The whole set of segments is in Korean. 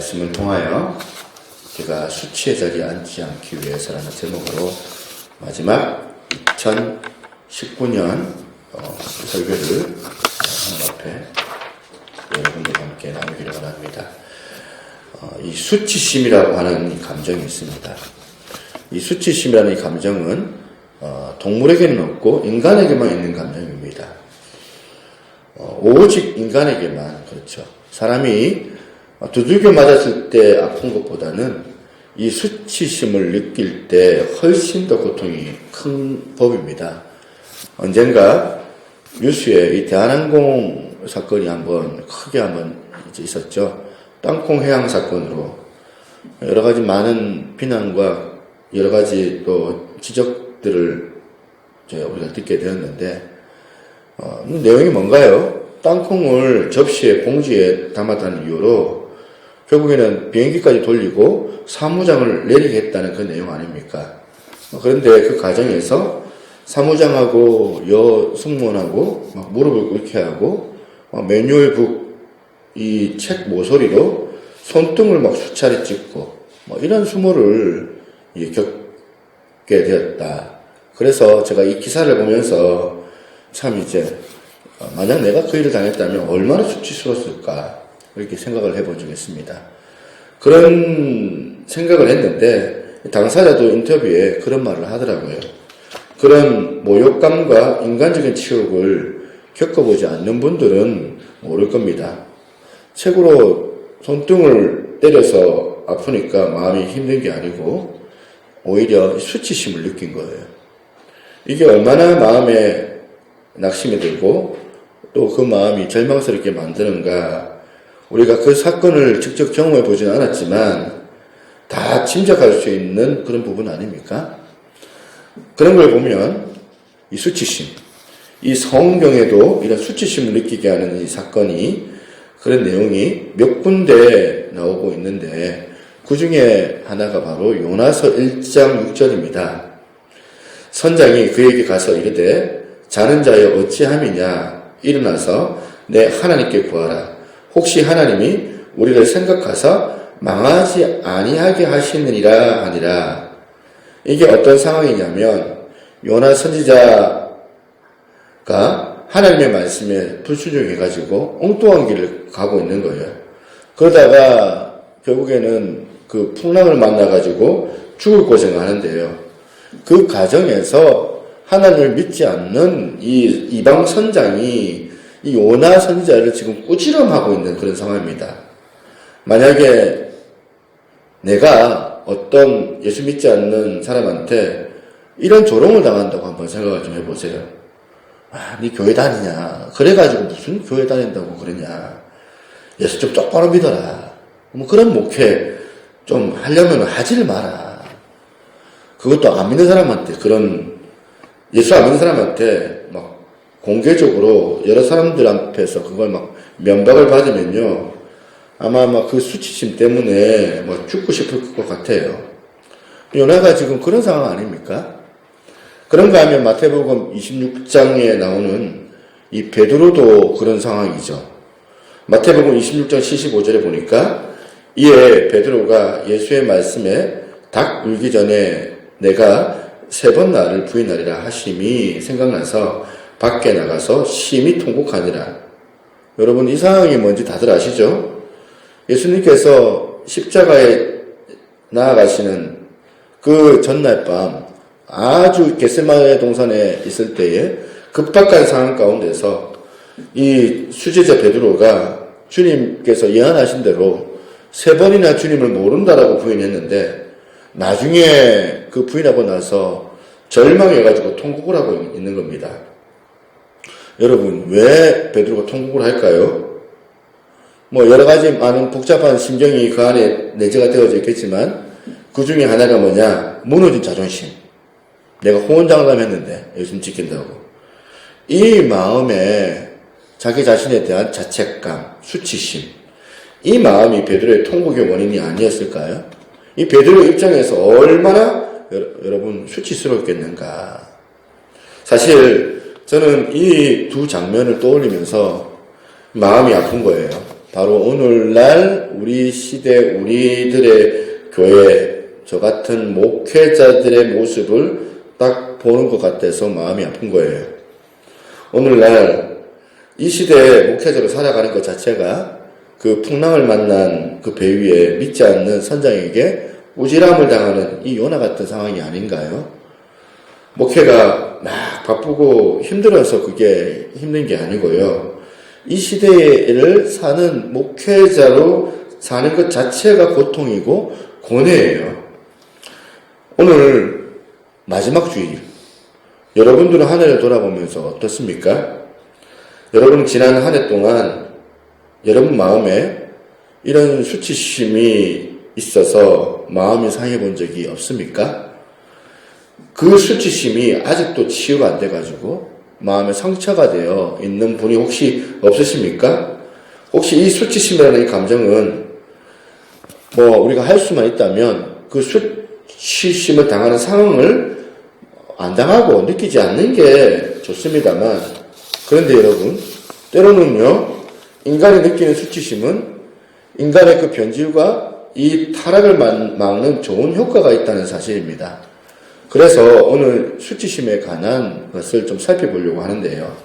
말씀을 통하여 제가 수치의 자리에 앉지 않기 위해서라는 제목으로 마지막 2019년 설교를 하나님 앞에 여러분들과 함께 나누기를 원합니다. 이 수치심이라고 하는 이 감정이 있습니다. 이 수치심이라는 이 감정은 동물에게는 없고 인간에게만 있는 감정입니다. 오직 인간에게만 그렇죠. 사람이 두들겨 맞았을 때 아픈 것보다는 이 수치심을 느낄 때 훨씬 더 고통이 큰 법입니다. 언젠가 뉴스에 이 대한항공 사건이 크게 있었죠. 땅콩 해양 사건으로 여러 가지 많은 비난과 여러 가지 또 지적들을 우리가 듣게 되었는데, 내용이 뭔가요? 땅콩을 접시에 봉지에 담았다는 이유로 결국에는 비행기까지 돌리고 사무장을 내리게 했다는 그 내용 아닙니까? 그런데 그 과정에서 사무장하고 승무원하고 무릎을 꿇게 하고 매뉴얼북 이 책 모서리로 손등을 수차례 찍고 이런 수모를 겪게 되었다. 그래서 제가 이 기사를 보면서 참 만약 내가 그 일을 당했다면 얼마나 수치스러웠을까 이렇게 생각을 해본 적이 있습니다. 그런 생각을 했는데 당사자도 인터뷰에 그런 말을 하더라고요. 그런 모욕감과 인간적인 치욕을 겪어보지 않는 분들은 모를 겁니다. 책으로 손등을 때려서 아프니까 마음이 힘든 게 아니고 오히려 수치심을 느낀 거예요. 이게 얼마나 마음에 낙심이 들고 또 그 마음이 절망스럽게 만드는가. 우리가 그 사건을 직접 경험해 보진 않았지만 다 짐작할 수 있는 그런 부분 아닙니까? 그런 걸 보면 이 수치심, 이 성경에도 이런 수치심을 느끼게 하는 이 사건이 그런 내용이 몇 군데 나오고 있는데 그 중에 하나가 바로 요나서 1장 6절입니다. 선장이 그에게 가서 이르되 자는 자여 어찌함이냐 일어나서 내 하나님께 구하라. 혹시 하나님이 우리를 생각하사 망하지 아니하게 하시느니라 하니라. 이게 어떤 상황이냐면 요나 선지자가 하나님의 말씀에 불순종해가지고 엉뚱한 길을 가고 있는 거예요. 그러다가 결국에는 그 풍랑을 만나가지고 죽을 고생을 하는데요. 그 과정에서 하나님을 믿지 않는 이 이방 선장이 이 요나 선지자를 지금 꾸지람하고 있는 그런 상황입니다. 만약에 내가 어떤 예수 믿지 않는 사람한테 이런 조롱을 당한다고 한번 생각을 좀 해보세요. 네 교회 다니냐? 그래가지고 무슨 교회 다닌다고 그러냐? 예수 좀 똑바로 믿어라. 그런 목회 좀 하려면 하지를 마라. 그것도 안 믿는 사람한테 예수 안 믿는 사람한테 공개적으로 여러 사람들 앞에서 그걸 면박을 받으면요. 아마 그 수치심 때문에 죽고 싶을 것 같아요. 요나가 지금 그런 상황 아닙니까? 그런가 하면 마태복음 26장에 나오는 이 베드로도 그런 상황이죠. 마태복음 26장 75절에 보니까 이에 베드로가 예수의 말씀에 닭 울기 전에 내가 3번 나를 부인하리라 하심이 생각나서 밖에 나가서 심히 통곡하니라. 여러분 이 상황이 뭔지 다들 아시죠? 예수님께서 십자가에 나아가시는 그 전날 밤 아주 겟세마네 동산에 있을 때에 급박한 상황 가운데서 이 수제자 베드로가 주님께서 예언하신 대로 3번이나 주님을 모른다라고 부인했는데 나중에 그 부인하고 나서 절망해가지고 통곡을 하고 있는 겁니다. 여러분 왜 베드로가 통곡을 할까요? 여러 가지 많은 복잡한 심정이 그 안에 내재가 되어져 있겠지만 그 중에 하나가 뭐냐? 무너진 자존심. 내가 호언장담했는데 예수님 지킨다고. 이 마음에 자기 자신에 대한 자책감, 수치심, 이 마음이 베드로의 통곡의 원인이 아니었을까요? 이 베드로 입장에서 얼마나 여러분 수치스러웠겠는가. 사실 저는 이 두 장면을 떠올리면서 마음이 아픈 거예요. 바로 오늘날 우리 시대 우리들의 교회 저 같은 목회자들의 모습을 딱 보는 것 같아서 마음이 아픈 거예요. 오늘날 이 시대의 목회자로 살아가는 것 자체가 그 풍랑을 만난 그 배 위에 믿지 않는 선장에게 우지람을 당하는 이 요나 같은 상황이 아닌가요? 목회가 막 바쁘고 힘들어서 그게 힘든 게 아니고요. 이 시대를 사는 목회자로 사는 것 자체가 고통이고 고뇌예요. 오늘 마지막 주일, 여러분들은 한 해를 돌아보면서 어떻습니까? 여러분 지난 한 해 동안 여러분 마음에 이런 수치심이 있어서 마음이 상해 본 적이 없습니까? 그 수치심이 아직도 치유가 안 돼가지고 마음에 상처가 되어 있는 분이 혹시 없으십니까? 혹시 이 수치심이라는 이 감정은 우리가 할 수만 있다면 그 수치심을 당하는 상황을 안 당하고 느끼지 않는 게 좋습니다만, 그런데 여러분, 때로는요, 인간이 느끼는 수치심은 인간의 그 변질과 이 타락을 막는 좋은 효과가 있다는 사실입니다. 그래서 오늘 수치심에 관한 것을 좀 살펴보려고 하는데요.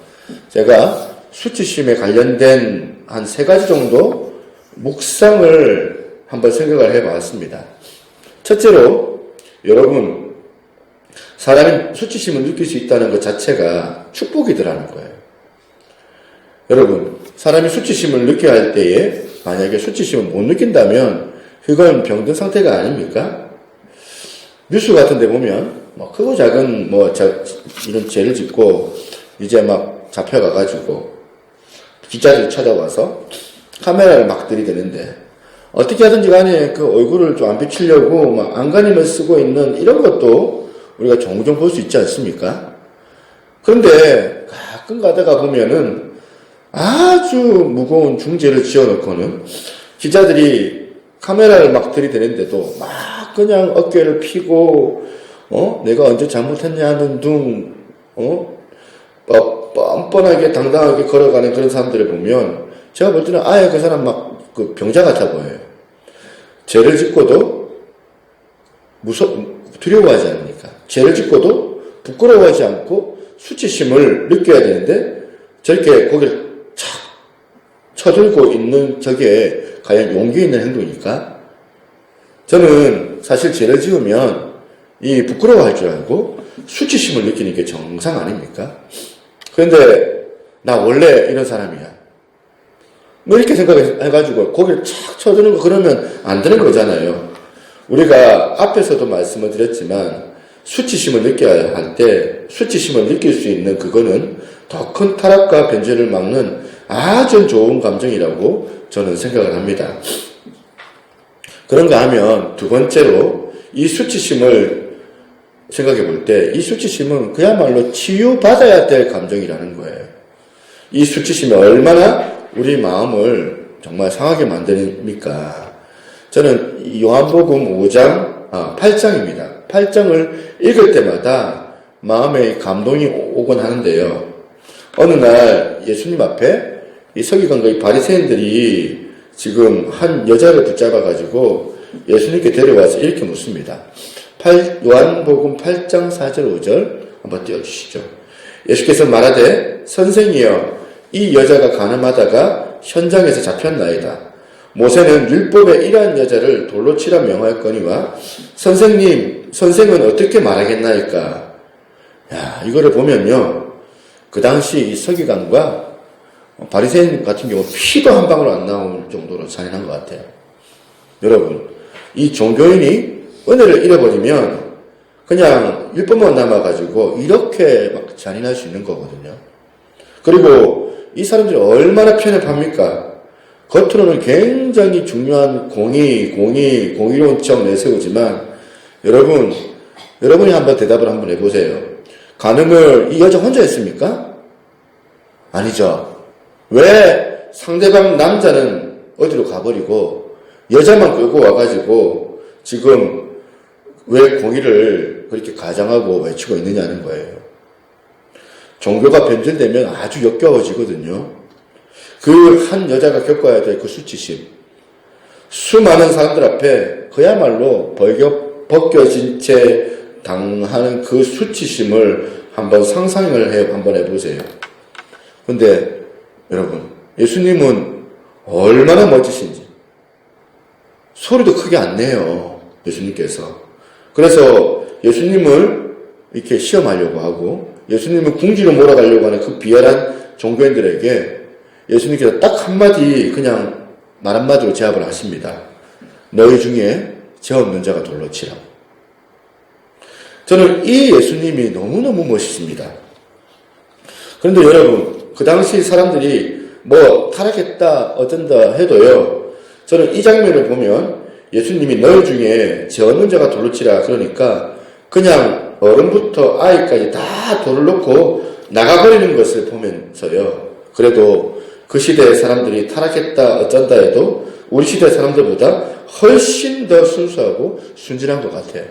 제가 수치심에 관련된 한 3가지 정도 묵상을 한번 생각을 해봤습니다. 첫째로, 여러분, 사람이 수치심을 느낄 수 있다는 것 자체가 축복이더라는 거예요. 여러분, 사람이 수치심을 느껴야 할 때에 만약에 수치심을 못 느낀다면 그건 병든 상태가 아닙니까? 뉴스 같은 데 보면 크고 작은 이런 죄를 짓고 이제 막 잡혀가가지고 기자들이 찾아와서 카메라를 막 들이대는데, 어떻게 하든지 간에 그 얼굴을 좀 안 비치려고 막 안간힘을 쓰고 있는 이런 것도 우리가 종종 볼 수 있지 않습니까? 그런데 가끔 가다가 보면은 아주 무거운 중죄를 지어놓고는 기자들이 카메라를 막 들이대는데도 막 그냥 어깨를 피고 내가 언제 잘못했냐는 둥 뻔뻔하게 당당하게 걸어가는 그런 사람들을 보면 제가 볼 때는 아예 그 사람 막 그 병자 같아 보여요. 죄를 짓고도 두려워하지 않으니까. 죄를 짓고도 부끄러워하지 않고 수치심을 느껴야 되는데 저렇게 고개를 착 쳐들고 있는 저게 과연 용기 있는 행동일까? 저는 사실 죄를 지으면 이 부끄러워할 줄 알고 수치심을 느끼는 게 정상 아닙니까? 그런데 나 원래 이런 사람이야. 이렇게 생각해가지고 고개를 착 쳐드는 거 그러면 안 되는 거잖아요. 우리가 앞에서도 말씀을 드렸지만 수치심을 느껴야 할 때 수치심을 느낄 수 있는 그거는 더 큰 타락과 변절을 막는 아주 좋은 감정이라고 저는 생각을 합니다. 그런가 하면 두 번째로 이 수치심을 생각해 볼 때 이 수치심은 그야말로 치유받아야 될 감정이라는 거예요. 이 수치심이 얼마나 우리 마음을 정말 상하게 만듭니까? 저는 요한복음 8장입니다. 8장을 읽을 때마다 마음에 감동이 오곤 하는데요. 어느 날 예수님 앞에 이 서기관과 이 바리새인들이 지금 한 여자를 붙잡아가지고 예수님께 데려와서 이렇게 묻습니다. 요한복음 8장 4절 5절 한번 띄워주시죠. 예수께서 말하되 선생이여 이 여자가 가늠하다가 현장에서 잡혔나이다. 모세는 율법에 이러한 여자를 돌로 치라 명하였거니와 선생은 어떻게 말하겠나이까? 이거를 보면요, 그 당시 이 서기관과 바리새인 같은 경우 피도 한 방울 안 나올 정도로 잔인한 것 같아요. 여러분, 이 종교인이 은혜를 잃어버리면 그냥 율법만 남아가지고 이렇게 막 잔인할 수 있는 거거든요. 그리고 이 사람들이 얼마나 편협합니까? 겉으로는 굉장히 중요한 공의로운 척 내세우지만 여러분이 한번 대답을 한번 해보세요. 간음을 이 여자 혼자 했습니까? 아니죠. 왜 상대방 남자는 어디로 가버리고 여자만 끌고 와가지고 지금 왜 공의를 그렇게 가장하고 외치고 있느냐는 거예요. 종교가 변질되면 아주 역겨워지거든요. 그 한 여자가 겪어야 될 그 수치심. 수많은 사람들 앞에 그야말로 벗겨진 채 당하는 그 수치심을 한번 상상을 한번 해보세요. 근데 여러분, 예수님은 얼마나 멋지신지. 소리도 크게 안 내요. 예수님께서. 그래서 예수님을 이렇게 시험하려고 하고 예수님을 궁지로 몰아가려고 하는 그 비열한 종교인들에게 예수님께서 딱 한마디 그냥 말 한마디로 제압을 하십니다. 너희 중에 죄 없는 자가 돌로 치라. 저는 이 예수님이 너무너무 멋있습니다. 그런데 여러분, 그 당시 사람들이 뭐 타락했다 어쩐다 해도요, 저는 이 장면을 보면 예수님이 너희 중에 죄 없는 자가 돌로 치라 그러니까 그냥 어른부터 아이까지 다 돌을 놓고 나가버리는 것을 보면서요, 그래도 그 시대의 사람들이 타락했다 어쩐다 해도 우리 시대 사람들보다 훨씬 더 순수하고 순진한 것 같아요.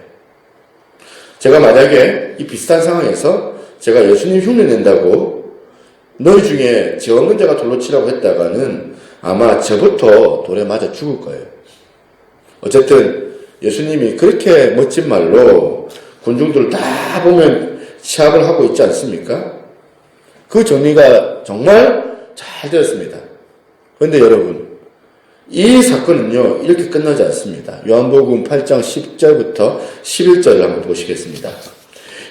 제가 만약에 이 비슷한 상황에서 제가 예수님 흉내 낸다고 너희 중에 죄 없는 자가 돌로 치라고 했다가는 아마 저부터 돌에 맞아 죽을 거예요. 어쨌든 예수님이 그렇게 멋진 말로 군중들 다 보면 시합을 하고 있지 않습니까? 그 정리가 정말 잘 되었습니다. 그런데 여러분, 이 사건은요, 이렇게 끝나지 않습니다. 요한복음 8장 10절부터 11절을 한번 보시겠습니다.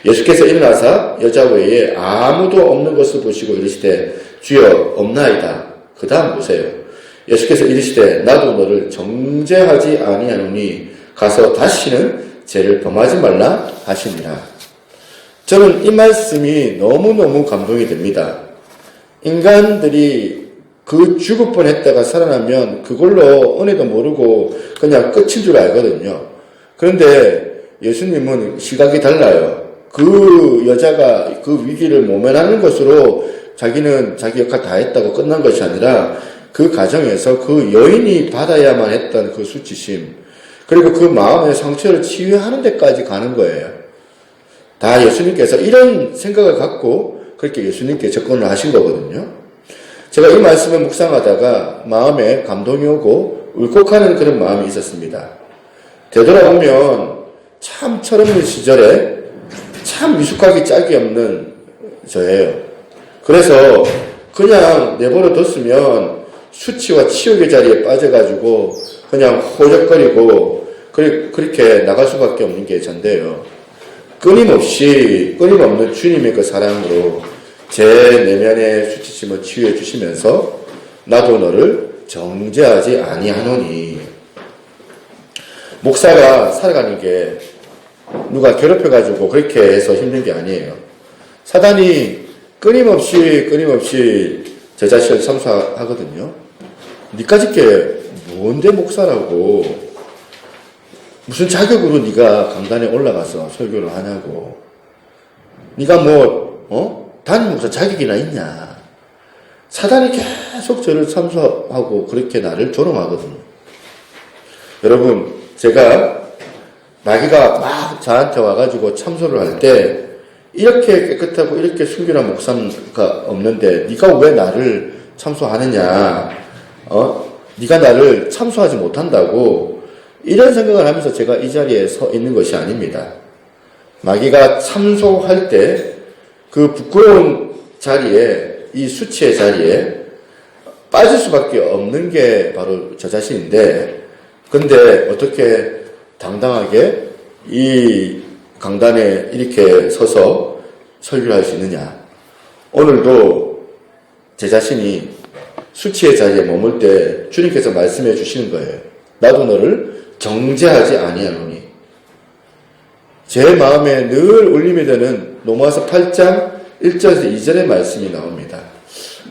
예수께서 일어나사 여자 외에 아무도 없는 것을 보시고 이르시되 주여 없나이다. 그 다음 보세요. 예수께서 이르시되 나도 너를 정죄하지 아니하노니 가서 다시는 죄를 범하지 말라 하시니라. 저는 이 말씀이 너무너무 감동이 됩니다. 인간들이 그 죽을 뻔했다가 살아나면 그걸로 은혜도 모르고 그냥 끝인 줄 알거든요. 그런데 예수님은 시각이 달라요. 그 여자가 그 위기를 모면하는 것으로 자기는 자기 역할 다 했다고 끝난 것이 아니라 그 과정에서 그 여인이 받아야만 했던 그 수치심, 그리고 그 마음의 상처를 치유하는 데까지 가는 거예요. 다 예수님께서 이런 생각을 갖고 그렇게 예수님께 접근을 하신 거거든요. 제가 이 말씀을 묵상하다가 마음에 감동이 오고 울컥하는 그런 마음이 있었습니다. 되돌아보면 참 철없는 시절에 참 미숙하기 짝이 없는 저예요. 그래서 그냥 내버려 뒀으면 수치와 치욕의 자리에 빠져가지고 그냥 호적거리고 그렇게 나갈 수밖에 없는 게 전데요. 끊임없는 주님의 그 사랑으로 제 내면의 수치심을 치유해 주시면서 나도 너를 정죄하지 아니하노니. 목사가 살아가는 게 누가 괴롭혀가지고 그렇게 해서 힘든 게 아니에요. 사단이 끊임없이 제 자신을 참수하거든요. 니까짓 게 뭔데 목사라고, 무슨 자격으로 네가 강단에 올라가서 설교를 하냐고, 네가 담임 목사 자격이나 있냐. 사단이 계속 저를 참수하고 그렇게 나를 조롱하거든요. 여러분, 제가 마귀가 막 저한테 와가지고 참소를 할 때 이렇게 깨끗하고 이렇게 순결한 목사가 없는데 네가 왜 나를 참소하느냐, 네가 나를 참소하지 못한다고, 이런 생각을 하면서 제가 이 자리에 서 있는 것이 아닙니다. 마귀가 참소할 때 그 부끄러운 자리에, 이 수치의 자리에 빠질 수밖에 없는 게 바로 저 자신인데, 근데 어떻게 당당하게 이 강단에 이렇게 서서 설교를 할 수 있느냐. 오늘도 제 자신이 수치의 자리에 머물 때 주님께서 말씀해 주시는 거예요. 나도 너를 정죄하지 아니하노니. 제 마음에 늘 울림이 되는 로마서 8장 1절에서 2절의 말씀이 나옵니다.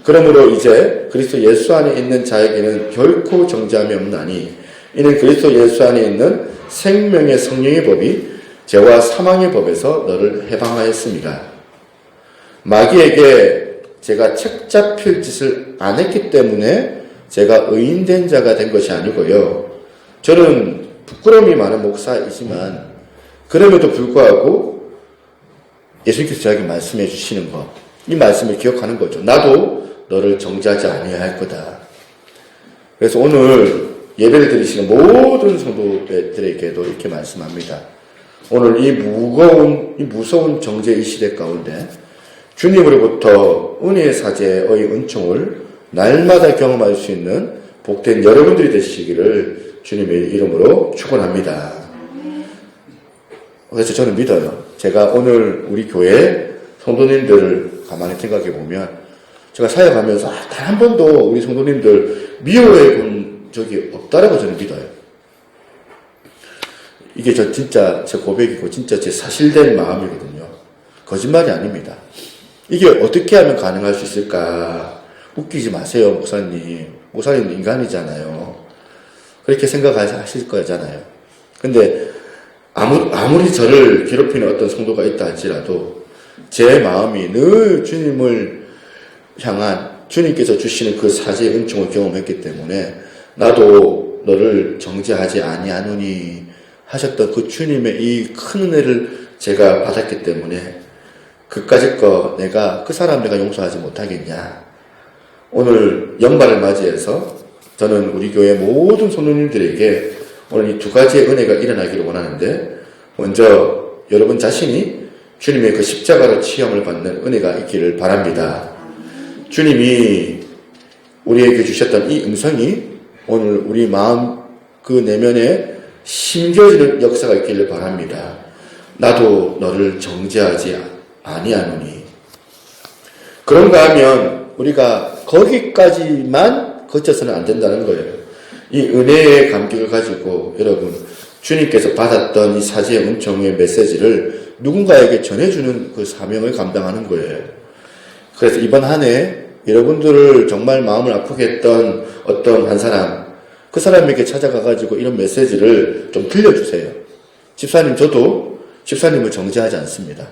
그러므로 이제 그리스도 예수 안에 있는 자에게는 결코 정죄함이 없나니 이는 그리스도 예수 안에 있는 생명의 성령의 법이 죄와 사망의 법에서 너를 해방하였습니다. 마귀에게 제가 책 잡힐 짓을 안 했기 때문에 제가 의인된 자가 된 것이 아니고요. 저는 부끄러움이 많은 목사이지만 그럼에도 불구하고 예수님께서 저에게 말씀해 주시는 것, 이 말씀을 기억하는 거죠. 나도 너를 정죄하지 아니할 거다. 그래서 오늘 예배를 드리시는 모든 성도들에게도 이렇게 말씀합니다. 오늘 이 무서운 정죄의 시대 가운데 주님으로부터 은혜의 사제의 은총을 날마다 경험할 수 있는 복된 여러분들이 되시기를 주님의 이름으로 축원합니다. 그래서 저는 믿어요. 제가 오늘 우리 교회 성도님들을 가만히 생각해 보면 제가 사역하면서 단 한 번도 우리 성도님들 미워해 본 적이 없다라고 저는 믿어요. 이게 진짜 제 고백이고 진짜 제 사실된 마음이거든요. 거짓말이 아닙니다. 이게 어떻게 하면 가능할 수 있을까? 웃기지 마세요, 목사님. 목사님도 인간이잖아요. 그렇게 생각하실 거잖아요. 근데 아무리 저를 괴롭히는 어떤 성도가 있다 할지라도 제 마음이 늘 주님을 향한 주님께서 주시는 그 사제의 은총을 경험했기 때문에 나도 너를 정죄하지 아니하노니 하셨던 그 주님의 이 큰 은혜를 제가 받았기 때문에 그까짓 거 내가 그 사람 내가 용서하지 못하겠냐. 오늘 연말을 맞이해서 저는 우리 교회 모든 성도님들에게 오늘 이 두 가지의 은혜가 일어나기를 원하는데, 먼저 여러분 자신이 주님의 그 십자가로 치험을 받는 은혜가 있기를 바랍니다. 주님이 우리에게 주셨던 이 음성이 오늘 우리 마음 그 내면에 심겨지는 역사가 있기를 바랍니다. 나도 너를 정죄하지 아니하노니. 그런가 하면 우리가 거기까지만 거쳐서는 안 된다는 거예요. 이 은혜의 감격을 가지고 여러분 주님께서 받았던 이 사지의 은총의 메시지를 누군가에게 전해주는 그 사명을 감당하는 거예요. 그래서 이번 한 해 여러분들을 정말 마음을 아프게 했던 어떤 한 사람, 그 사람에게 찾아가가지고 이런 메시지를 좀 들려주세요. 집사님, 저도 집사님을 정죄하지 않습니다.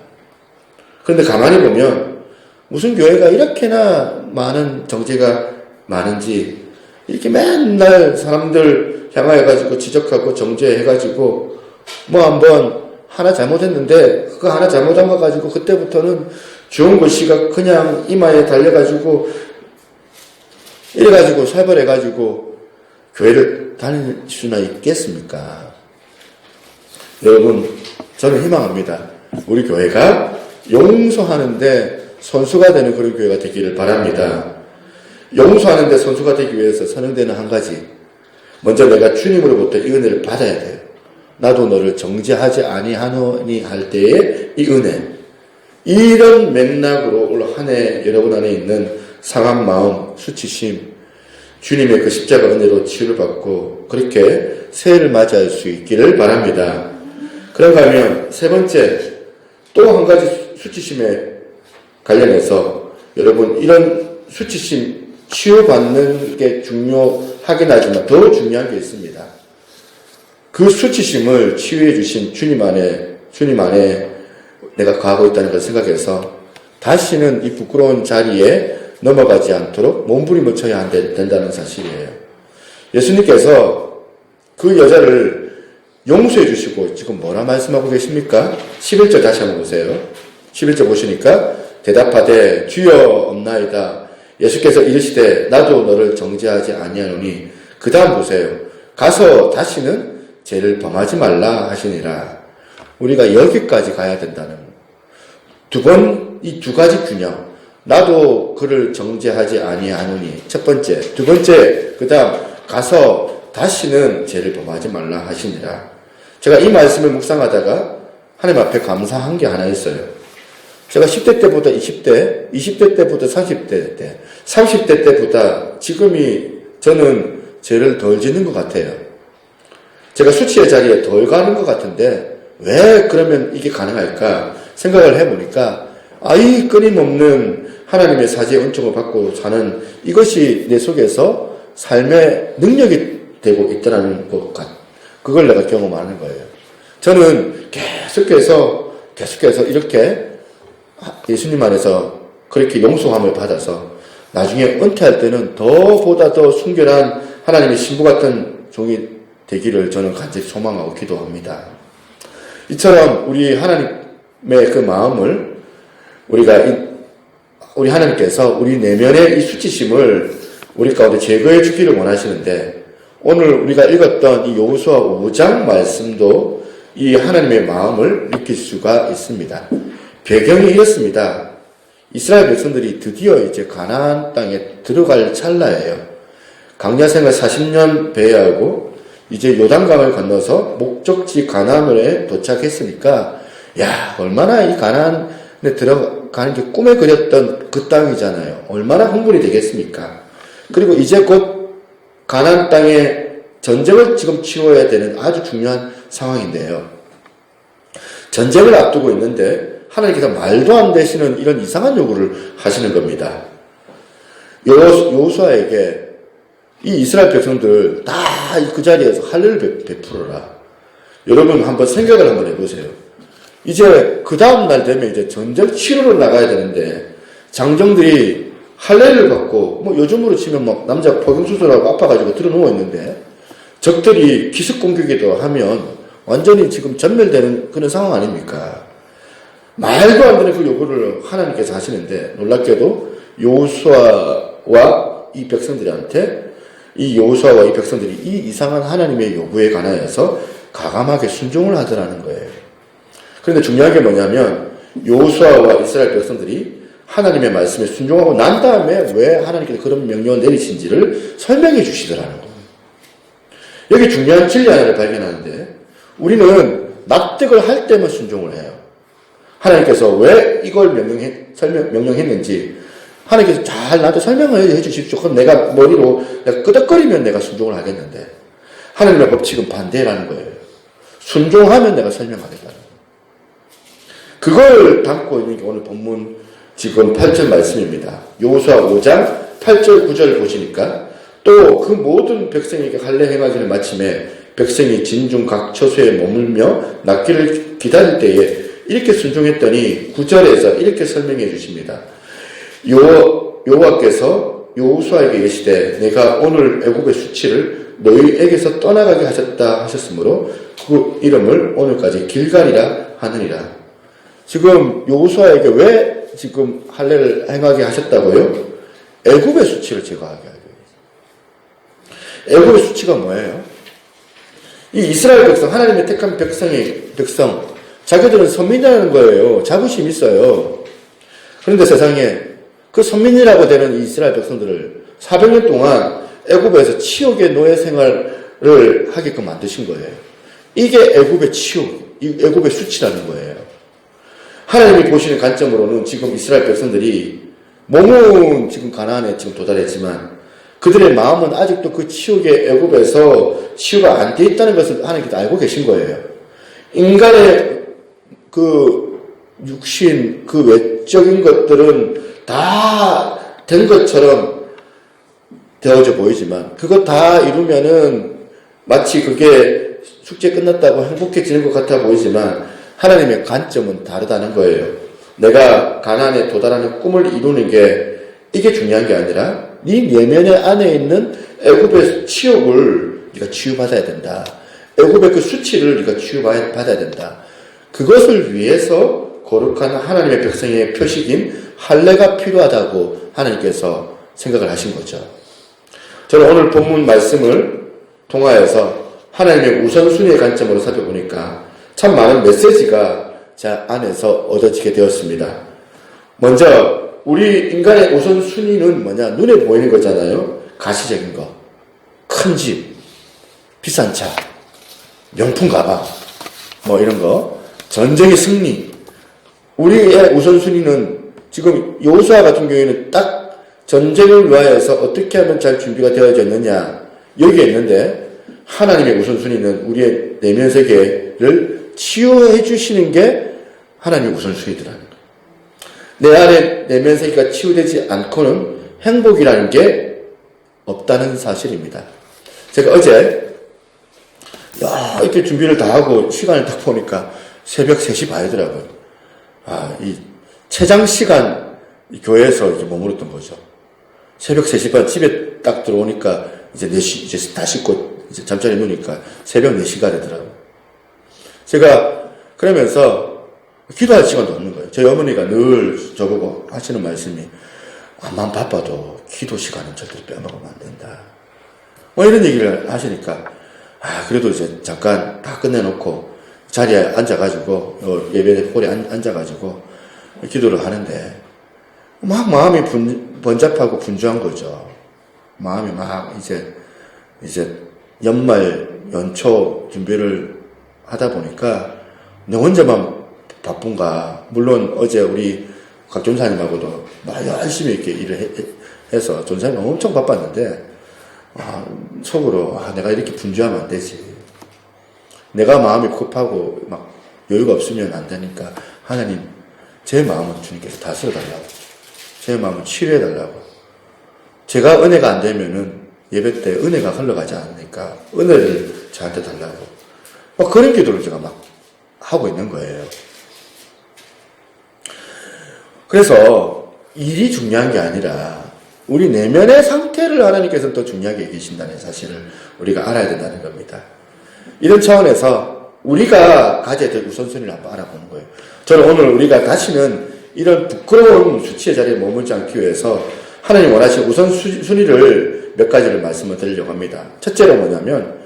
그런데 가만히 보면 무슨 교회가 이렇게나 많은 정죄가 많은지, 이렇게 맨날 사람들 향하여가지고 지적하고 정죄해가지고 뭐 한번 하나 잘못했는데 그거 하나 잘못한 거 가지고 그때부터는 좋은 글씨가 그냥 이마에 달려가지고 이래가지고 살벌해가지고 교회를 다닐 수나 있겠습니까? 여러분, 저는 희망합니다. 우리 교회가 용서하는데 선수가 되는 그런 교회가 되기를 바랍니다. 용서하는데 선수가 되기 위해서 선행되는 한 가지, 먼저 내가 주님으로부터 이 은혜를 받아야 돼요. 나도 너를 정죄하지 아니하노니 할 때의 이 은혜, 이런 맥락으로 올 한 해 여러분 안에 있는 상한 마음, 수치심, 주님의 그 십자가 은혜로 치유를 받고 그렇게 새해를 맞이할 수 있기를 바랍니다. 그런가 하면 세 번째, 또 한 가지 수치심에 관련해서 여러분 이런 수치심 치유받는 게 중요하긴 하지만 더 중요한 게 있습니다. 그 수치심을 치유해 주신 주님 안에 내가 가고 있다는 걸 생각해서 다시는 이 부끄러운 자리에 넘어가지 않도록 몸부림을 쳐야 된다는 사실이에요. 예수님께서 그 여자를 용서해 주시고 지금 뭐라 말씀하고 계십니까? 11절 다시 한번 보세요. 11절 보시니까 대답하되 주여 없나이다. 예수께서 이르시되 나도 너를 정죄하지 아니하노니. 그 다음 보세요. 가서 다시는 죄를 범하지 말라 하시니라. 우리가 여기까지 가야 된다는 이 두 가지 균형. 나도 그를 정죄하지 아니하노니. 첫 번째. 두 번째. 그 다음 가서 다시는 죄를 범하지 말라 하시니라. 제가 이 말씀을 묵상하다가 하나님 앞에 감사한 게 하나 있어요. 제가 10대 때보다 20대, 20대 때보다 30대 때, 30대 때보다 지금이 저는 죄를 덜 짓는 것 같아요. 제가 수치의 자리에 덜 가는 것 같은데 왜 그러면 이게 가능할까 생각을 해보니까 이 끊임없는 하나님의 사지의 은총을 받고 사는 이것이 내 속에서 삶의 능력이 되고 있다는 그걸 내가 경험하는 거예요. 저는 계속해서 이렇게 예수님 안에서 그렇게 용서함을 받아서 나중에 은퇴할 때는 보다 더 순결한 하나님의 신부 같은 종이 되기를 저는 간절히 소망하고 기도합니다. 이처럼 우리 하나님의 그 마음을 우리가 우리 하나님께서 우리 내면의 이 수치심을 우리 가운데 제거해 주기를 원하시는데, 오늘 우리가 읽었던 이 여호수아 5장 말씀도 이 하나님의 마음을 느낄 수가 있습니다. 배경이 이렇습니다. 이스라엘 백성들이 드디어 이제 가나안 땅에 들어갈 찰나예요. 광야 생활 40년 배회하고 이제 요단강을 건너서 목적지 가나안에 도착했으니까, 야, 얼마나 이 가나안에 들어가는 게 꿈에 그렸던 그 땅이잖아요. 얼마나 흥분이 되겠습니까? 그리고 이제 곧 가나안 땅에 전쟁을 지금 치러야 되는 아주 중요한 상황인데요. 전쟁을 앞두고 있는데 하나님께서 말도 안 되시는 이런 이상한 요구를 하시는 겁니다. 여호수아에게 이 이스라엘 백성들 다 그 자리에서 할례를 베풀어라. 여러분 한번 생각을 한번 해보세요. 이제 그 다음 날 되면 이제 전쟁 치료를 나가야 되는데 장정들이 할례를 받고, 뭐 요즘으로 치면 막 남자 포경수술하고 아파가지고 들어 누워 있는데 적들이 기습 공격이도 하면 완전히 지금 전멸되는 그런 상황 아닙니까? 말도 안 되는 그 요구를 하나님께서 하시는데, 놀랍게도 여호수아와 이 백성들한테, 이 여호수아와 이 백성들이 이 이상한 하나님의 요구에 관하여서 가감하게 순종을 하더라는 거예요. 그런데 중요한 게 뭐냐면, 여호수아와 이스라엘 백성들이 하나님의 말씀에 순종하고 난 다음에 왜 하나님께서 그런 명령을 내리신지를 설명해 주시더라는 거예요. 여기 중요한 진리 하나를 발견하는데, 우리는 납득을 할 때만 순종을 해요. 하나님께서 왜 이걸 명령했는지 하나님께서 잘 나한테 설명을 해 주십시오. 그럼 내가 머리로 내가 끄덕거리면 내가 순종을 하겠는데, 하나님의 법칙은 반대라는 거예요. 순종하면 내가 설명하겠다는 거예요. 그걸 담고 있는 게 오늘 본문 지금 8절 말씀입니다. 여호수아 5장 8절 9절 보시니까, 또 그 모든 백성에게 할례 행하기를 마침에 백성이 진중 각 처소에 머물며 낫기를 기다릴 때에 이렇게 순종했더니 9절에서 이렇게 설명해 주십니다. 여호와께서 여호수아에게 이르시되 내가 오늘 애굽의 수치를 너희에게서 떠나가게 하셨다 하셨으므로 그 이름을 오늘까지 길갈이라 하느니라. 지금 여호수아에게 왜 지금 할례를 행하게 하셨다고요? 애굽의 수치를 제거하게 하기 위해서. 애굽의 수치가 뭐예요? 이 이스라엘 백성, 하나님의 택한 백성, 자기들은 선민이라는 거예요. 자부심 있어요. 그런데 세상에 그 선민이라고 되는 이 이스라엘 백성들을 400년 동안 애굽에서 치욕의 노예 생활을 하게끔 만드신 거예요. 이게 애굽의 치욕, 애굽의 수치라는 거예요. 하나님이 보시는 관점으로는 지금 이스라엘 백성들이 몸은 지금 가나안에 지금 도달했지만 그들의 마음은 아직도 그 치욕의 애굽에서 치유가 안 돼 있다는 것을 하나님께서 알고 계신 거예요. 인간의 그 육신, 그 외적인 것들은 다 된 것처럼 되어져 보이지만 그거 다 이루면은 마치 그게 숙제 끝났다고 행복해지는 것 같아 보이지만 하나님의 관점은 다르다는 거예요. 내가 가나안에 도달하는 꿈을 이루는 게 이게 중요한 게 아니라 네 내면의 안에 있는 애굽의 치욕을 네가 치유받아야 된다. 애굽의 그 수치를 네가 치유받아야 된다. 그것을 위해서 거룩한 하나님의 백성의 표식인 할례가 필요하다고 하나님께서 생각을 하신 거죠. 저는 오늘 본문 말씀을 통하여서 하나님의 우선순위의 관점으로 살펴보니까 참 많은 메시지가 제 안에서 얻어지게 되었습니다. 먼저 우리 인간의 우선순위는 뭐냐? 눈에 보이는 거잖아요. 가시적인 거, 큰 집, 비싼 차, 명품 가방, 뭐 이런 거, 전쟁의 승리. 우리의 우선순위는 지금 여호수아 같은 경우에는 딱 전쟁을 위하여서 어떻게 하면 잘 준비가 되어져 있느냐 여기에 있는데, 하나님의 우선순위는 우리의 내면 세계를 치유해 주시는 게 하나님의 우선순위더라는 거예요. 내 안에 내면 세계가 치유되지 않고는 행복이라는 게 없다는 사실입니다. 제가 어제 이렇게 준비를 다 하고 시간을 딱 보니까 새벽 3시 반이더라고요. 이 최장 시간 교회에서 이제 머물렀던 거죠. 새벽 3시 반 집에 딱 들어오니까 이제 4시, 이제 다 씻고 이제 잠자리 누니까 새벽 4시가 되더라고요. 제가 그러면서 기도할 시간도 없는 거예요. 저희 어머니가 늘 저보고 하시는 말씀이, 암만 바빠도 기도 시간은 절대 빼먹으면 안 된다. 뭐 이런 얘기를 하시니까, 그래도 이제 잠깐 다 끝내놓고 자리에 앉아가지고, 예배 홀에 앉아가지고 기도를 하는데, 막 마음이 번잡하고 분주한 거죠. 마음이 막 이제 연말, 연초 준비를 하다 보니까 내 혼자만 바쁜가. 물론 어제 우리 각 전사님하고도 막 열심히 이렇게 일을 해서 전사님 엄청 바빴는데, 속으로, 내가 이렇게 분주하면 안 되지. 내가 마음이 급하고 막 여유가 없으면 안 되니까 하나님, 제 마음은 주님께서 다스려달라고. 제 마음을 치료해달라고. 제가 은혜가 안 되면은 예배 때 은혜가 흘러가지 않으니까 은혜를 저한테 달라고. 막 그런 기도를 제가 막 하고 있는 거예요. 그래서 일이 중요한 게 아니라 우리 내면의 상태를 하나님께서는 더 중요하게 여기신다는 사실을 우리가 알아야 된다는 겁니다. 이런 차원에서 우리가 가져야 될 우선순위를 한번 알아보는 거예요. 저는 오늘 우리가 다시는 이런 부끄러운 수치의 자리에 머물지 않기 위해서 하나님 원하시는 우선순위를 몇 가지를 말씀을 드리려고 합니다. 첫째로 뭐냐면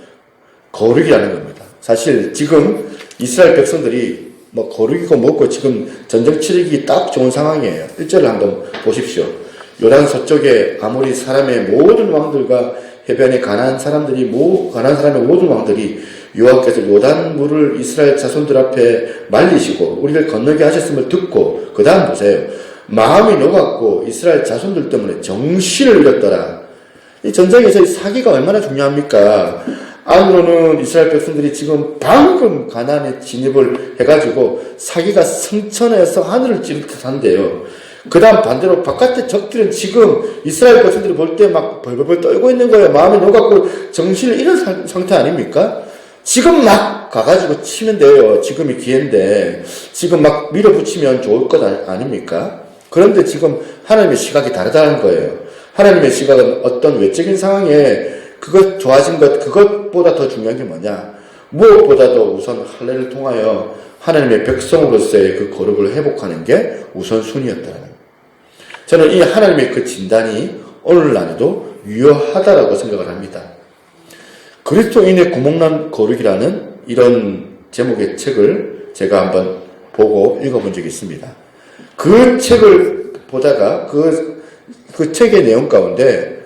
거룩이라는 겁니다. 사실 지금 이스라엘 백성들이 뭐 거룩이고 뭐고 지금 전쟁 치르기 딱 좋은 상황이에요. 1절을 한번 보십시오. 요단 서쪽에 아모리 사람의 모든 왕들과 해변에 가나안 사람의 모든 왕들이 여호와께서 요단 물을 이스라엘 자손들 앞에 말리시고 우리를 건너게 하셨음을 듣고 그 다음 보세요. 마음이 녹았고 이스라엘 자손들 때문에 정신을 잃었더라. 이 전쟁에서 이 사기가 얼마나 중요합니까? 안으로는 이스라엘 백성들이 지금 방금 가나안에 진입을 해가지고 사기가 승천해서 하늘을 찌를 듯한데요. 그 다음 반대로 바깥의 적들은 지금 이스라엘 백성들이 볼 때 막 벌벌벌 떨고 있는 거예요. 마음이 녹았고 정신을 잃은 상태 아닙니까? 지금 막 가가지고 치면 돼요. 지금이 기회인데 지금 막 밀어붙이면 좋을 것 아닙니까? 그런데 지금 하나님의 시각이 다르다는 거예요. 하나님의 시각은 어떤 외적인 상황에 그것 좋아진 것, 그것보다 더 중요한 게 뭐냐? 무엇보다도 우선 할례를 통하여 하나님의 백성으로서의 그 거룩을 회복하는 게 우선순위였다는 거예요. 저는 이 하나님의 그 진단이 오늘날에도 유효하다라고 생각을 합니다. 그리스도인의 구멍난 거룩이라는 이런 제목의 책을 제가 한번 보고 읽어본 적이 있습니다. 그 책을 보다가 그 책의 내용 가운데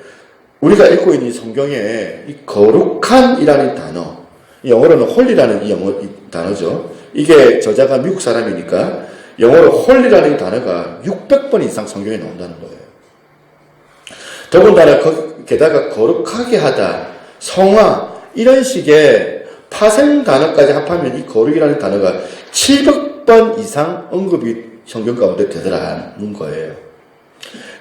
우리가 읽고 있는 이 성경에 이 거룩한이라는 단어, 영어로는 홀리라는 이 단어죠. 이게 저자가 미국 사람이니까 영어로 홀리라는 단어가 600번 이상 성경에 나온다는 거예요. 더군다나 게다가 거룩하게 하다, 성화 이런 식의 파생 단어까지 합하면 이 거룩이라는 단어가 700번 이상 언급이 성경 가운데 되더라는 거예요.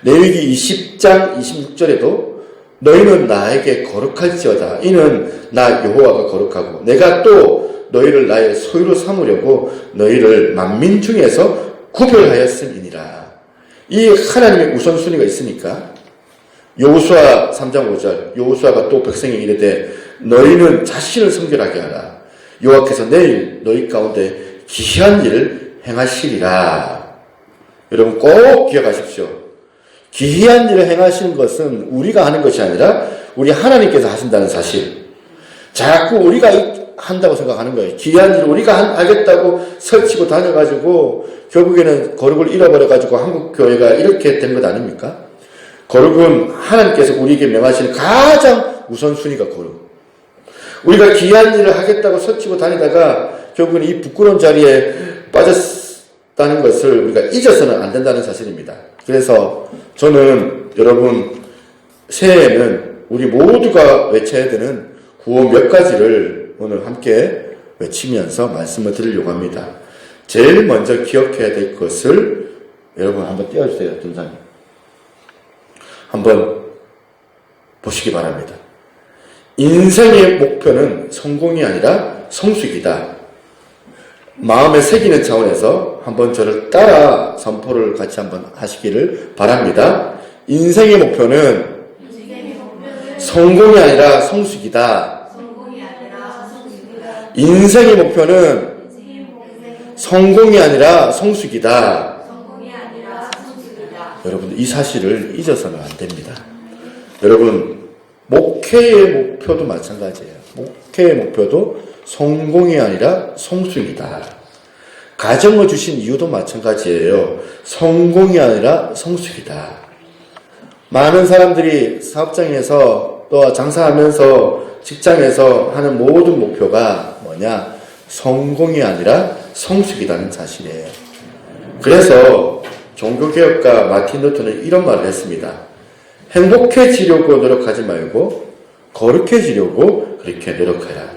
레위기 20장 26절에도 너희는 나에게 거룩할지어다. 이는 나 여호와가 거룩하고 내가 또 너희를 나의 소유로 삼으려고 너희를 만민 중에서 구별하였음이니라. 이 하나님의 우선순위가 있으니까 여호수아 3장 5절 여호수아가 또 백성에 이르되 너희는 자신을 성결하게 하라. 여호와께서 내일 너희 가운데 기이한 일을 행하시리라. 여러분 꼭 기억하십시오. 기이한 일을 행하시는 것은 우리가 하는 것이 아니라 우리 하나님께서 하신다는 사실. 자꾸 우리가 한다고 생각하는 거예요. 기이한 일을 우리가 하겠다고 설치고 다녀가지고 결국에는 거룩을 잃어버려가지고 한국 교회가 이렇게 된 것 아닙니까? 거룩은 하나님께서 우리에게 명하시는 가장 우선순위가 거룩. 우리가 기이한 일을 하겠다고 설치고 다니다가 결국은 이 부끄러운 자리에 빠졌다는 것을 우리가 잊어서는 안 된다는 사실입니다. 그래서 저는 여러분 새해에는 우리 모두가 외쳐야 되는 구호 몇 가지를 오늘 함께 외치면서 말씀을 드리려고 합니다. 제일 먼저 기억해야 될 것을 여러분 한번 띄워주세요. 등장님 한번 보시기 바랍니다. 인생의 목표는 성공이 아니라 성숙이다. 마음에 새기는 차원에서 한번 저를 따라 선포를 같이 한번 하시기를 바랍니다. 인생의 목표는 성공이 아니라 성숙이다. 인생의 목표는 성공이 아니라 성숙이다. 성공이 아니라 성숙이다. 여러분, 이 사실을 잊어서는 안 됩니다. 여러분, 목회의 목표도 마찬가지예요. 목회의 목표도 성공이 아니라 성숙이다. 가정을 주신 이유도 마찬가지예요. 성공이 아니라 성숙이다. 많은 사람들이 사업장에서 또 장사하면서 직장에서 하는 모든 목표가 뭐냐? 성공이 아니라 성숙이라는 사실이에요. 그래서 종교개혁가 마틴 루터는 이런 말을 했습니다. 행복해지려고 노력하지 말고 거룩해지려고 그렇게 노력하라.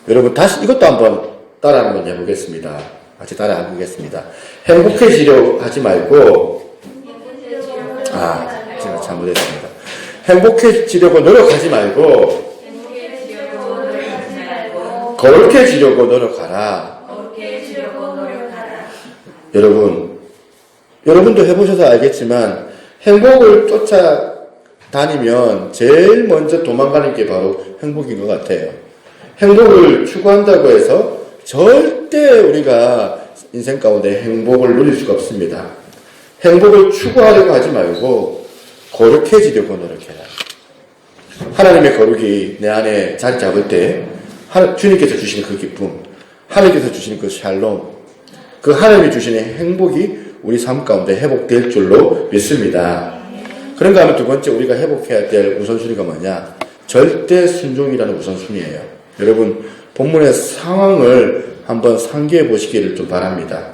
여러분, 다시 이것도 한번 따라 한번 해보겠습니다. 같이 따라 해보겠습니다. 행복해지려고 하지 말고, 제가 잘못했습니다. 행복해지려고 노력하지 말고, 거룩해지려고 노력하라. 여러분도 해보셔서 알겠지만, 행복을 쫓아다니면 제일 먼저 도망가는 게 바로 행복인 것 같아요. 행복을 추구한다고 해서 절대 우리가 인생 가운데 행복을 누릴 수가 없습니다. 행복을 추구하려고 하지 말고 거룩해지려고 노력해라. 하나님의 거룩이 내 안에 자리 잡을 때 주님께서 주시는 그 기쁨, 하나님께서 주시는 그 샬롬, 그 하나님이 주시는 행복이 우리 삶 가운데 회복될 줄로 믿습니다. 그런가 하면 두 번째 우리가 회복해야 될 우선순위가 뭐냐? 절대 순종이라는 우선순위예요. 여러분, 본문의 상황을 한번 상기해 보시기를 좀 바랍니다.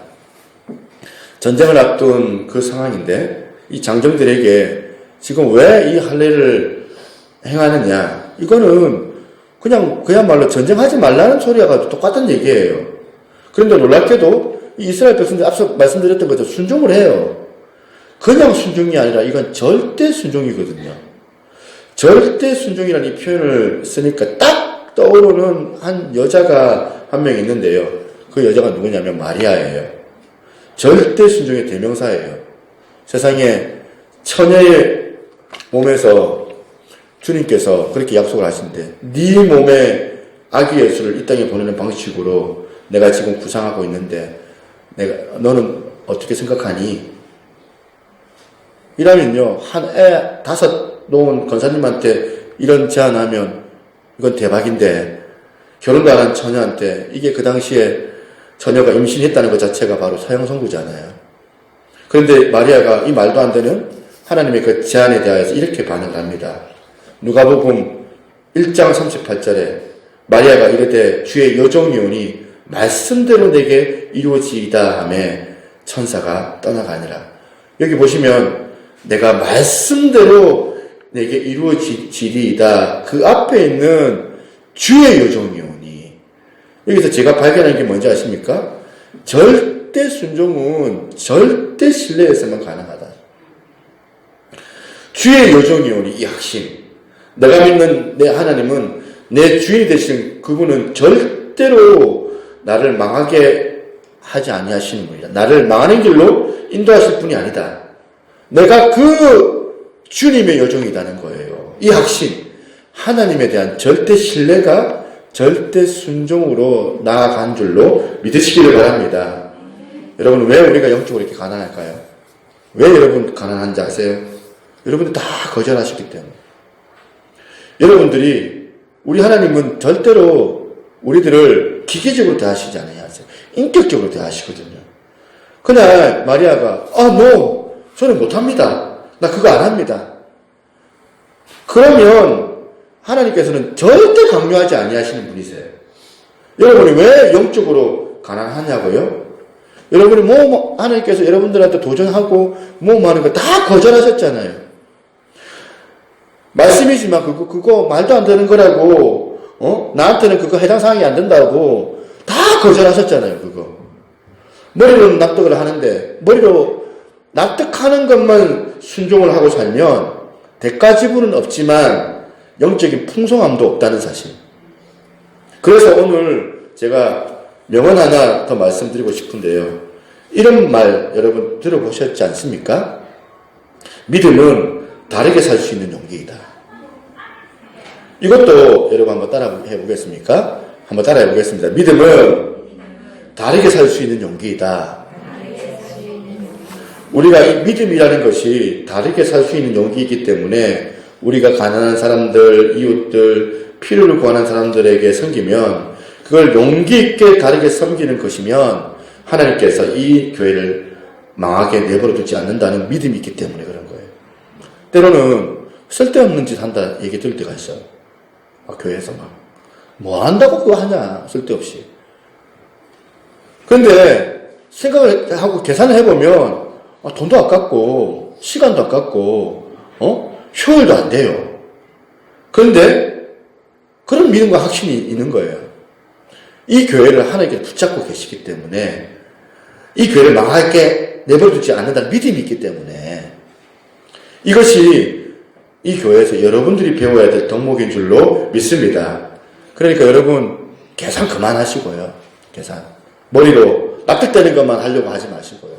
전쟁을 앞둔 그 상황인데 이 장정들에게 지금 왜 이 할례를 행하느냐? 이거는 그야말로 전쟁하지 말라는 소리가 똑같은 얘기예요. 그런데 놀랍게도 이 이스라엘 백성들 앞서 말씀드렸던 것처럼 순종을 해요. 그냥 순종이 아니라 이건 절대 순종이거든요. 절대 순종이라는 이 표현을 쓰니까 딱 떠오르는 한 여자가 한 명 있는데요. 그 여자가 누구냐면 마리아예요. 절대 순종의 대명사예요. 세상에 처녀의 몸에서 주님께서 그렇게 약속을 하신대. 네 몸에 아기 예수를 이 땅에 보내는 방식으로 내가 지금 구상하고 있는데 너는 어떻게 생각하니? 이라면요, 한 애 5 놓은 권사님한테 이런 제안하면 이건 대박인데, 결혼도 안 한 처녀한테 이게 그 당시에 처녀가 임신했다는 것 자체가 바로 사형 선고잖아요. 그런데 마리아가 이 말도 안 되는 하나님의 그 제안에 대하여서 이렇게 반응을 합니다. 누가복음 1장 38절에 마리아가 이르되 주의 여종이오니 말씀대로 내게 이루어지이다 하매 천사가 떠나가니라. 여기 보시면 내가 말씀대로 내게 이루어지리이다. 그 앞에 있는 주의 여종이오니. 여기서 제가 발견한 게 뭔지 아십니까? 절대 순종은 절대 신뢰에서만 가능하다. 주의 여종이오니, 이 핵심. 내가 믿는 내 하나님은 내 주인이 되신 그분은 절대로 나를 망하게 하지 아니하시는 분이다. 나를 망하는 길로 인도하실 분이 아니다. 내가 그 주님의 여종이라는 거예요. 이 핵심, 하나님에 대한 절대 신뢰가 절대 순종으로 나아간 줄로 믿으시기를 바랍니다. 여러분, 왜 우리가 영적으로 이렇게 가난할까요? 왜 여러분 가난한지 아세요? 여러분들 다 거절하셨기 때문에. 여러분들이, 우리 하나님은 절대로 우리들을 기계적으로 대하시지 않아요. 인격적으로 대하시거든요. 그날 마리아가 저는 못합니다. 나 그거 안 합니다. 그러면 하나님께서는 절대 강요하지 아니하시는 분이세요. 여러분이 왜 영적으로 가난하냐고요? 여러분이 하나님께서 여러분들한테 도전하고 하는 거 다 거절하셨잖아요. 말씀이지만 그거 말도 안 되는 거라고, 나한테는 그거 해당 사항이 안 된다고 다 거절하셨잖아요, 그거. 머리로는 납득을 하는데, 머리로 납득하는 것만 순종을 하고 살면 대가 지불은 없지만 영적인 풍성함도 없다는 사실. 그래서 오늘 제가 명언 하나 더 말씀드리고 싶은데요. 이런 말 여러분 들어보셨지 않습니까? 믿음은 다르게 살 수 있는 용기이다. 이것도 여러분 한번 따라 해보겠습니까? 한번 따라 해보겠습니다. 믿음은 다르게 살 수 있는 용기이다. 우리가 이 믿음이라는 것이 다르게 살 수 있는 용기이기 때문에 우리가 가난한 사람들, 이웃들, 필요를 구하는 사람들에게 섬기면 그걸 용기 있게 다르게 섬기는 것이면 하나님께서 이 교회를 망하게 내버려 두지 않는다는 믿음이 있기 때문에 그런 거예요. 때로는 쓸데없는 짓 한다 얘기 들을 때가 있어요. 교회에서 뭐 한다고 그거 하냐, 쓸데없이. 근데 생각을 하고 계산을 해보면 돈도 아깝고 시간도 아깝고 효율도 안 돼요. 그런데 그런 믿음과 확신이 있는 거예요. 이 교회를 하나님께 붙잡고 계시기 때문에 이 교회를 망하게 내버려두지 않는다는 믿음이 있기 때문에 이것이 이 교회에서 여러분들이 배워야 될 덕목인 줄로 믿습니다. 그러니까 여러분 계산 그만하시고요. 계산. 머리로 납득되는 것만 하려고 하지 마시고요.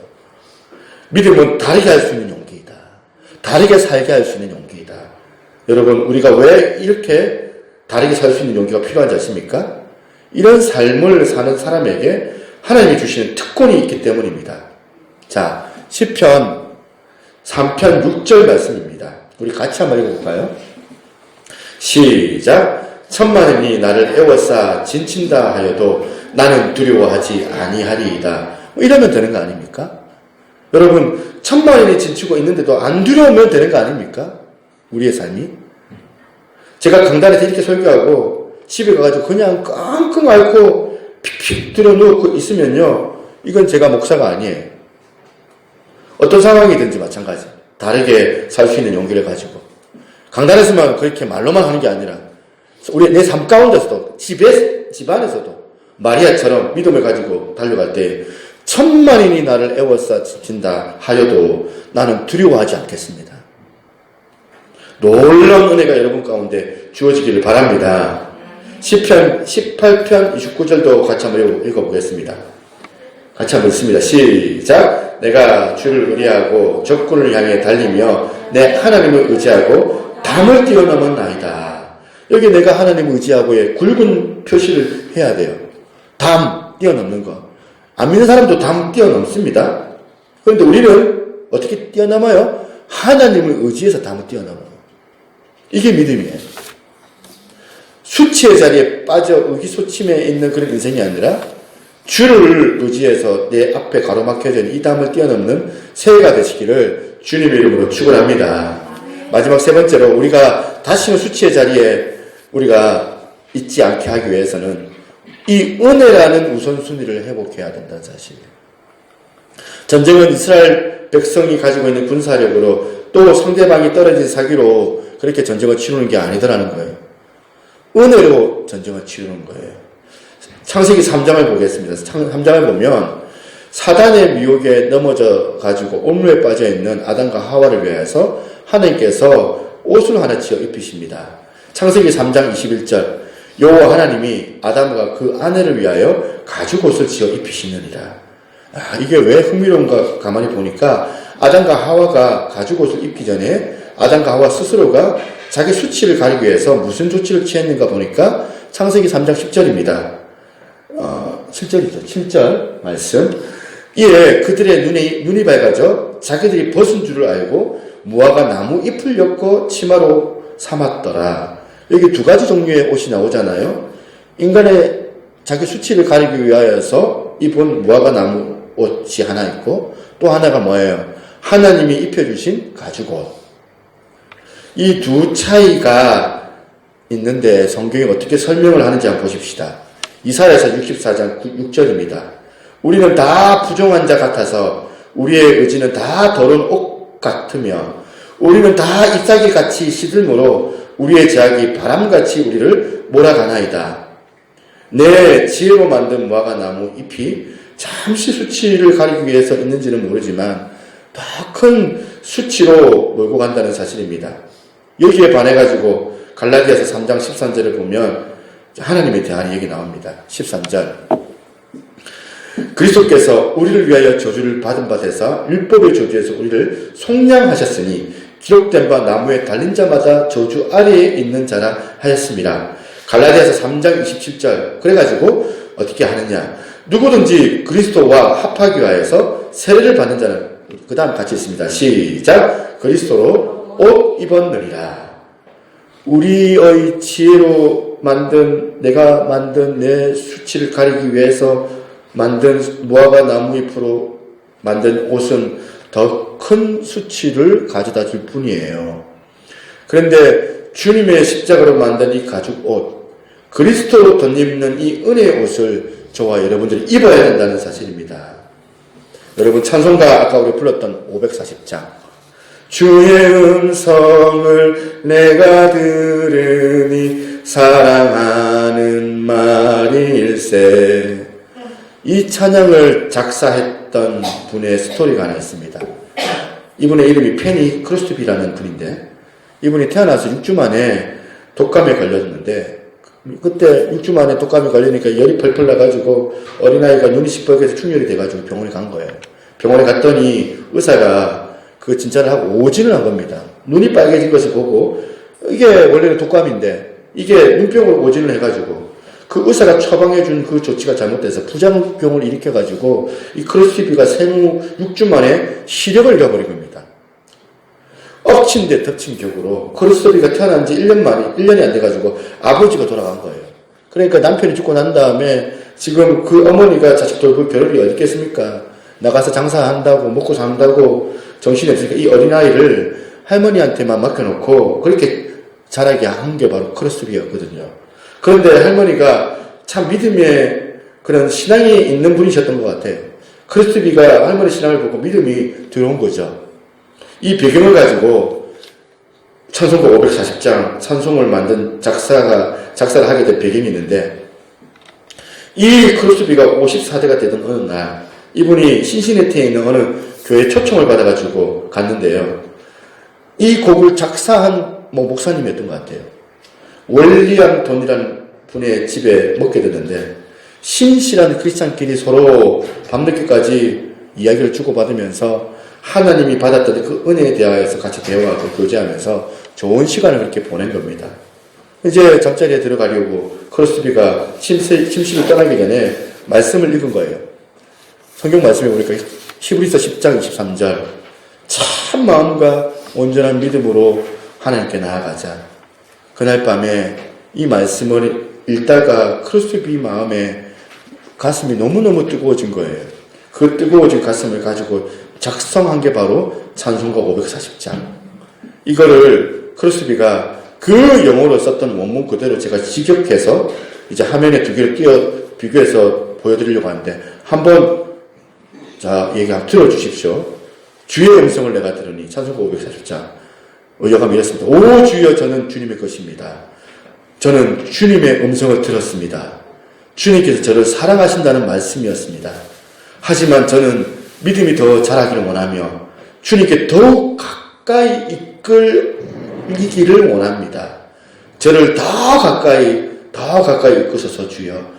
믿음은 다르게 할 수 있는 용기이다. 다르게 살게 할 수 있는 용기이다. 여러분 우리가 왜 이렇게 다르게 살 수 있는 용기가 필요한지 아십니까? 이런 삶을 사는 사람에게 하나님이 주시는 특권이 있기 때문입니다. 자, 시편 3편 6절 말씀입니다. 우리 같이 한번 읽어볼까요? 시작. 천만인이 나를 애워싸 진친다 하여도 나는 두려워하지 아니하리이다. 이러면 되는 거 아닙니까? 여러분 천만인이 진치고 있는데도 안 두려우면 되는 거 아닙니까? 우리의 삶이. 제가 강단에서 이렇게 설교하고 집에 가가지고 그냥 끙끙 앓고 픽픽 들어 누워 있으면요, 이건 제가 목사가 아니에요. 어떤 상황이든지 마찬가지. 다르게 살 수 있는 용기를 가지고 강단에서만 그렇게 말로만 하는 게 아니라 우리 내 삶 가운데서도 집안에서도 마리아처럼 믿음을 가지고 달려갈 때 천만인이 나를 애워싸 진친다 하여도 나는 두려워하지 않겠습니다. 놀라운 은혜가 여러분 가운데 주어지기를 바랍니다. 시편 18편 29절도 같이 한번 읽어보겠습니다. 같이 한번 읽습니다. 시작. 내가 주를 의뢰하고 적군을 향해 달리며 내 하나님을 의지하고 담을 뛰어넘었나이다. 여기 내가 하나님을 의지하고의 굵은 표시를 해야 돼요. 담, 뛰어넘는 거. 안 믿는 사람도 담 뛰어넘습니다. 그런데 우리는 어떻게 뛰어넘어요? 하나님을 의지해서 담을 뛰어넘어요. 이게 믿음이에요. 수치의 자리에 빠져 의기소침해 있는 그런 인생이 아니라 주를 의지해서 내 앞에 가로막혀져 있는 이 담을 뛰어넘는 새해가 되시기를 주님의 이름으로 축원합니다. 마지막 세 번째로 우리가 다시는 수치의 자리에 우리가 있지 않게 하기 위해서는 이 은혜라는 우선순위를 회복해야 된다는 사실이에요. 전쟁은 이스라엘 백성이 가지고 있는 군사력으로 또 상대방이 떨어진 사기로 그렇게 전쟁을 치르는 게 아니더라는 거예요. 은혜로 전쟁을 치르는 거예요. 창세기 3장을 보겠습니다. 3장을 보면 사단의 미혹에 넘어져 가지고 온무에 빠져 있는 아담과 하와를 위해서 하나님께서 옷을 하나 지어 입히십니다. 창세기 3장 21절 여호와 하나님이 아담과 그 아내를 위하여 가죽옷을 지어 입히시느니라. 이게 왜 흥미로운가 가만히 보니까 아담과 하와가 가죽옷을 입기 전에 아담과 하와 스스로가 자기 수치를 가리기 위해서 무슨 조치를 취했는가 보니까 창세기 3장 10절입니다. 7절이죠. 7절 말씀. 이에 그들의 눈이 밝아져 자기들이 벗은 줄을 알고 무화과 나무 잎을 엮어 치마로 삼았더라. 여기 두 가지 종류의 옷이 나오잖아요. 인간의 자기 수치를 가리기 위하여서 입은 무화과 나무 옷이 하나 있고 또 하나가 뭐예요? 하나님이 입혀주신 가죽옷. 이 두 차이가 있는데 성경이 어떻게 설명을 하는지 한번 보십시다. 이사야서 64장 6절입니다. 우리는 다 부정한 자 같아서 우리의 의지는 다 더러운 옷 같으며 우리는 다 잎사귀 같이 시들므로 우리의 제약이 바람같이 우리를 몰아가나이다. 내 지혜로 만든 무화과 나무 잎이 잠시 수치를 가리기 위해서 있는지는 모르지만 더 큰 수치로 몰고 간다는 사실입니다. 여기에 반해가지고 갈라디아서 3장 13절을 보면 하나님에 대한 얘기 나옵니다. 13절 그리스도께서 우리를 위하여 저주를 받은 바 되사 율법의 저주에서 우리를 속량하셨으니 기록된 바 나무에 달린 자마다 저주 아래에 있는 자라 하였습니다. 갈라디아서 3장 27절 그래가지고 어떻게 하느냐 누구든지 그리스도와 합하기 위하여서 세례를 받는 자는 그 다음 같이 있습니다. 시작. 그리스도로 옷 입었느니라. 우리의 지혜로 내가 만든 내 수치를 가리기 위해서 만든 무화과 나무 잎으로 만든 옷은 더 큰 수치를 가져다 줄 뿐이에요. 그런데 주님의 십자가로 만든 이 가죽 옷, 그리스도로 덧입는 이 은혜의 옷을 저와 여러분들이 입어야 된다는 사실입니다. 여러분 찬송가 아까 우리 불렀던 540장 주의 음성을 내가 들으니 사랑하는 말일세. 이 찬양을 작사했던 분의 스토리가 하나 있습니다. 이분의 이름이 페니 크로스비라는 분인데 이분이 태어나서 6주 만에 독감에 걸렸는데 그때 6주 만에 독감에 걸리니까 열이 펄펄 나가지고 어린아이가 눈이 시뻘개서 충혈이 돼가지고 병원에 간 거예요. 병원에 갔더니 의사가 그 진찰을 하고 오진을 한 겁니다. 눈이 빨개진 것을 보고 이게 원래는 독감인데 이게 눈병으로 오진을 해가지고 그 의사가 처방해준 그 조치가 잘못돼서 부작용을 일으켜가지고 이 크로스비가 생후 6주 만에 시력을 잃어버린 겁니다. 엎친 데 덮친 격으로 크로스비가 태어난 지 1년이 안 돼가지고 아버지가 돌아간 거예요. 그러니까 남편이 죽고 난 다음에 지금 그 어머니가 자식 돌볼 겨를이 어디 있겠습니까? 나가서 장사한다고 먹고 산다고 정신이 없으니까 이 어린아이를 할머니한테만 맡겨놓고 그렇게 자라게 한 게 바로 크로스비였거든요. 그런데 할머니가 참 믿음의 그런 신앙이 있는 분이셨던 것 같아요. 크로스비가 할머니 신앙을 보고 믿음이 들어온 거죠. 이 배경을 가지고 찬송가 540장 찬송을 만든 작사를 하게 된 배경이 있는데 이 크로스비가 54대가 되던 어느 날 이분이 신시내티에 있는 어느 교회 초청을 받아가지고 갔는데요. 이 곡을 작사한 목사님이었던 것 같아요. 윌리엄 돈이라는 분의 집에 먹게 됐는데 신실한 크리스찬끼리 서로 밤늦게까지 이야기를 주고받으면서 하나님이 받았던 그 은혜에 대하여서 같이 대화하고 교제하면서 좋은 시간을 그렇게 보낸 겁니다. 이제 잠자리에 들어가려고 크로스비가 침실을 떠나기 전에 말씀을 읽은 거예요. 성경 말씀에 보니까 히브리서 10장 23절 참 마음과 온전한 믿음으로 하나님께 나아가자. 그날 밤에 이 말씀을 읽다가 크로스비 마음에 가슴이 너무너무 뜨거워진 거예요. 그 뜨거워진 가슴을 가지고 작성한 게 바로 찬송가 540장. 이거를 크로스비가 그 영어로 썼던 원문 그대로 제가 직역해서 이제 화면에 두 개를 비교해서 보여드리려고 하는데 한번 얘기 한번 들어주십시오. 주의 음성을 내가 들으니 찬송가 540장 의역하면 이렇습니다. 오 주여 저는 주님의 것입니다. 저는 주님의 음성을 들었습니다. 주님께서 저를 사랑하신다는 말씀이었습니다. 하지만 저는 믿음이 더 자라기를 원하며 주님께 더욱 가까이 이끌기를 원합니다. 저를 더 가까이 이끄소서 주여.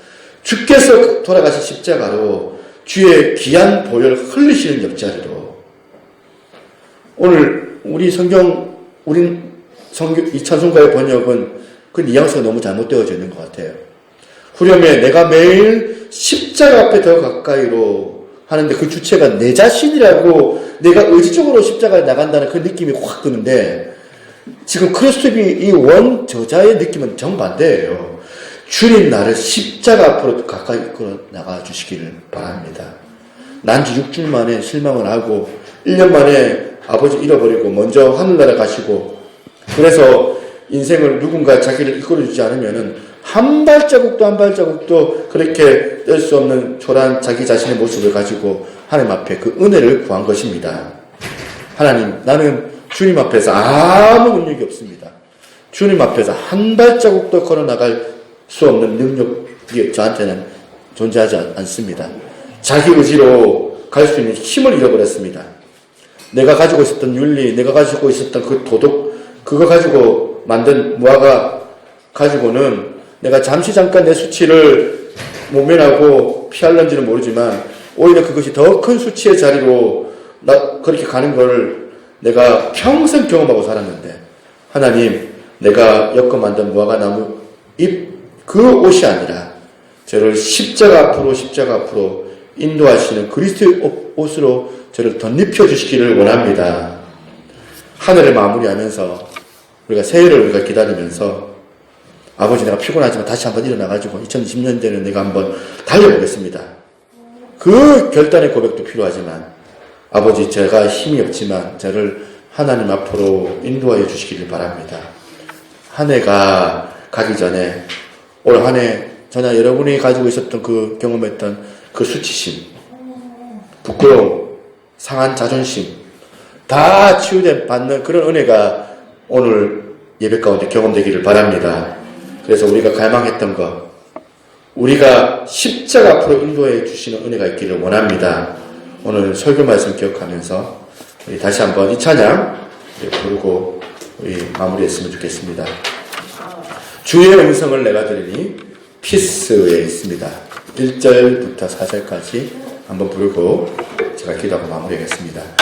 주께서 돌아가신 십자가로 주의 귀한 보혈 흘리시는 옆자리로 오늘 이 찬송가의 번역은 그 뉘앙스가 너무 잘못되어져 있는 것 같아요. 후렴에 내가 매일 십자가 앞에 더 가까이로 하는데 그 주체가 내 자신이라고 내가 의지적으로 십자가에 나간다는 그 느낌이 확 드는데 지금 크로스비 이 원 저자의 느낌은 정반대예요. 주님 나를 십자가 앞으로 가까이 이끌어 나가 주시기를 바랍니다. 난지 6주 만에 실망을 하고 1년 만에 아버지 잃어버리고 먼저 하늘나라 가시고 그래서 인생을 누군가 자기를 이끌어주지 않으면은 한 발자국도 그렇게 뗄 수 없는 초라한 자기 자신의 모습을 가지고 하나님 앞에 그 은혜를 구한 것입니다. 하나님, 나는 주님 앞에서 아무 능력이 없습니다. 주님 앞에서 한 발자국도 걸어 나갈 수 없는 능력이 저한테는 존재하지 않습니다. 자기 의지로 갈 수 있는 힘을 잃어버렸습니다. 내가 가지고 있었던 윤리, 내가 가지고 있었던 그 도덕, 그거 가지고 만든 무화과 가지고는 내가 잠깐 내 수치를 모면하고 피할런지는 모르지만 오히려 그것이 더 큰 수치의 자리로 그렇게 가는 걸 내가 평생 경험하고 살았는데 하나님 내가 엮어 만든 무화과 나무 잎 그 옷이 아니라 저를 십자가 앞으로 인도하시는 그리스도의 옷으로 저를 덧입혀 주시기를 원합니다. 한 해를 마무리하면서 우리가 새해를 우리가 기다리면서 아버지 내가 피곤하지만 다시 한번 일어나가지고 2020년대는 내가 한번 달려보겠습니다. 그 결단의 고백도 필요하지만 아버지 제가 힘이 없지만 저를 하나님 앞으로 인도하여 주시기를 바랍니다. 한 해가 가기 전에 올 한 해 저나 여러분이 가지고 있었던 그 경험했던 그 수치심, 부끄러움, 상한 자존심 다 치유받는 그런 은혜가 오늘 예배 가운데 경험되기를 바랍니다. 그래서 우리가 갈망했던 것, 우리가 십자가 앞으로 인도해 주시는 은혜가 있기를 원합니다. 오늘 설교 말씀 기억하면서 우리 다시 한번 이 찬양 부르고 우리 마무리했으면 좋겠습니다. 주의 음성을 내가 들으니 피스에 있습니다. 1절부터 4절까지 한번 부르고 제가 기도하고 마무리하겠습니다.